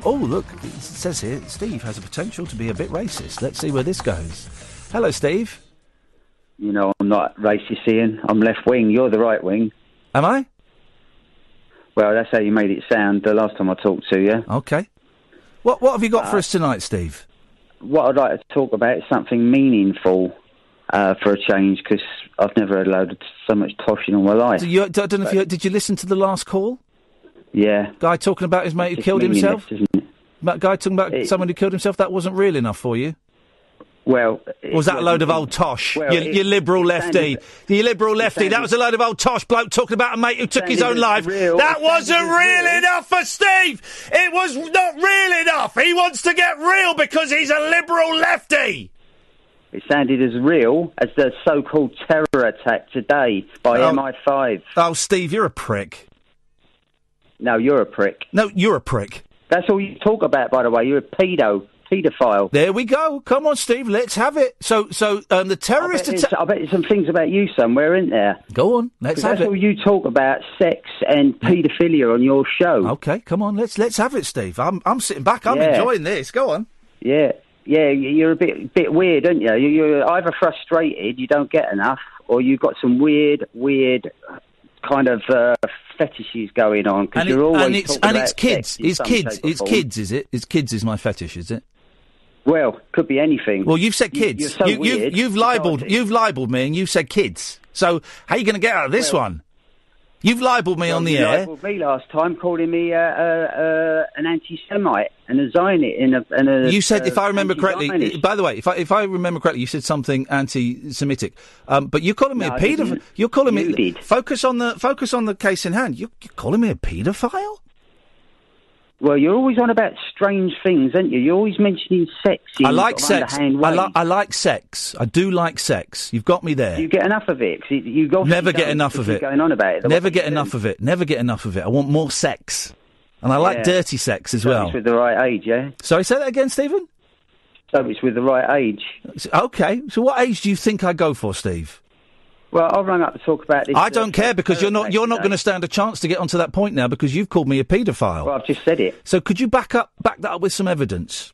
Oh, look, it says here, Steve has a potential to be a bit racist. Let's see where this goes. Hello, Steve. You know, I'm not racist, Ian. I'm left-wing. You're the right-wing. Am I? Well, that's how you made it sound the last time I talked to you. OK. What have you got for us tonight, Steve? What I'd like to talk about is something meaningful for a change, because I've never had a load of so much tosh in all my life. I don't know if you... Did you listen to the last call? Yeah. Guy talking about his mate who killed himself? Guy talking about someone who killed himself? That wasn't real enough for you? Well... Or was that a load of old tosh? Well, you liberal lefty. You liberal lefty. That was a load of old tosh bloke talking about a mate who took his own life. That wasn't real enough for Steve! It was not real enough! He wants to get real because he's a liberal lefty! It sounded as real as the so-called terror attack today by MI5. Oh, Steve, you're a prick. No, you're a prick. No, you're a prick. That's all you talk about, by the way. You're a paedophile. There we go. Come on, Steve, let's have it. So the terrorist attack... I bet there's some things about you somewhere, isn't there? Go on, let's have it. That's all you talk about, sex and paedophilia on your show. OK, come on, let's have it, Steve. I'm sitting back, I'm enjoying this. Go on. Yeah. Yeah, you're a bit weird, aren't you? You're either frustrated, you don't get enough, or you've got some weird kind of fetishes going on. And it's kids. It's kids, is it? It's kids is my fetish, is it? Well, could be anything. Well, you've said kids. You're so weird. You've libelled me, and you said kids. So how are you going to get out of this one? You've libelled me on the air. You libelled me last time, calling me an anti-Semite and a Zionist. You said, if I remember correctly. By the way, if I remember correctly, you said something anti-Semitic. But you're calling me a paedophile. You're calling me. Did. Focus on the case in hand. You're calling me a paedophile? Well, you're always on about strange things, aren't you? You're always mentioning sex. I like sex. I like sex. I do like sex. You've got me there. Do you get enough of it? You never get enough of it. Going on about it. Never get enough of it. Never get enough of it. I want more sex, and I like dirty sex as well. It's with the right age, yeah. Sorry, say that again, Stephen. So it's with the right age. Okay. So what age do you think I go for, Steve? Well, I've rung up to talk about this. I don't care, because you're not going to stand a chance to get onto that point now, because you've called me a paedophile. Well, I've just said it. So could you back that up with some evidence?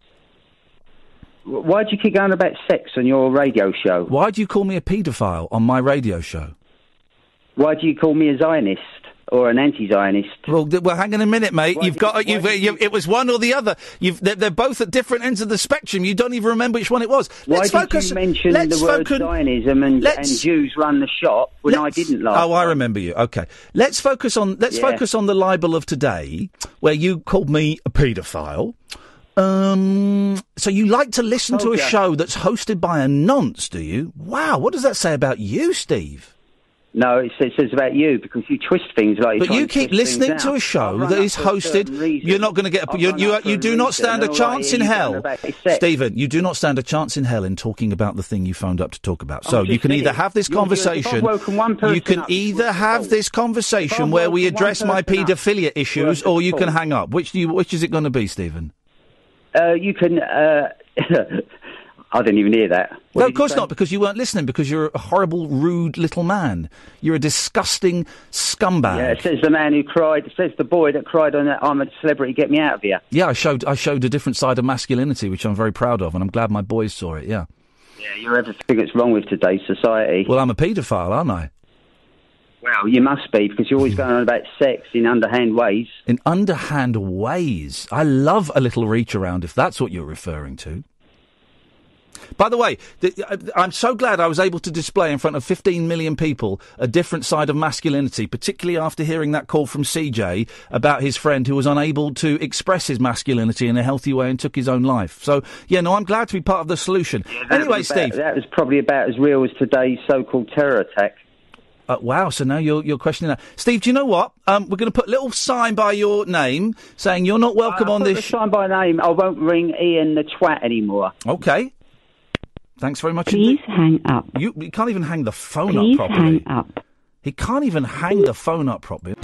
Why do you keep going about sex on your radio show? Why do you call me a paedophile on my radio show? Why do you call me a Zionist or an anti-Zionist? Well, hang on a minute, mate. It was one or the other. They're both at different ends of the spectrum. You don't even remember which one it was. Why did you mention the word Zionism and Jews run the shop when I didn't last time? I remember you. Okay. Let's focus on the libel of today, where you called me a paedophile. So you like to listen to a show that's hosted by a nonce, do you? Wow, what does that say about you, Steve? No, it says about you, because you twist things like. But you keep listening to a show that is hosted. You're not going to get. You do not stand a chance in hell, Stephen. You do not stand a chance in hell in talking about the thing you phoned up to talk about. So you can either have this conversation. You can either have this conversation where we address my paedophilia issues, or you can hang up. Which is it going to be, Stephen? You can. I didn't even hear that. No, of course not, because you weren't listening, because you're a horrible, rude little man. You're a disgusting scumbag. Yeah, it says the man who cried, it says the boy that cried on that I'm a Celebrity, get me out of here. Yeah, I showed a different side of masculinity, which I'm very proud of, and I'm glad my boys saw it, yeah. Yeah, you're everything that's wrong with today's society. Well, I'm a paedophile, aren't I? Well, you must be, because you're always going on about sex in underhand ways. In underhand ways? I love a little reach around, if that's what you're referring to. By the way, I'm so glad I was able to display in front of 15 million people a different side of masculinity, particularly after hearing that call from CJ about his friend who was unable to express his masculinity in a healthy way and took his own life. So, I'm glad to be part of the solution. Yeah, anyway, Steve. That was probably about as real as today's so-called terror attack. Wow, so now you're questioning that. Steve, do you know what? We're going to put a little sign by your name saying you're not welcome on this... sign by name. I won't ring Iain the twat anymore. OK. Thanks very much indeed. Please hang up. You can't even hang the phone up properly. Please hang up. He can't even hang the phone up properly.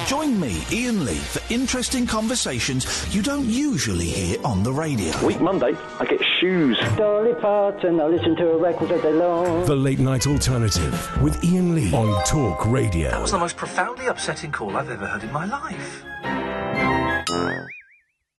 Join me, Iain Lee, for interesting conversations you don't usually hear on the radio. Week Monday, I get shoes. Dolly Parton, I listen to a record all day long. The Late Night Alternative with Iain Lee on Talk Radio. That was the most profoundly upsetting call I've ever heard in my life.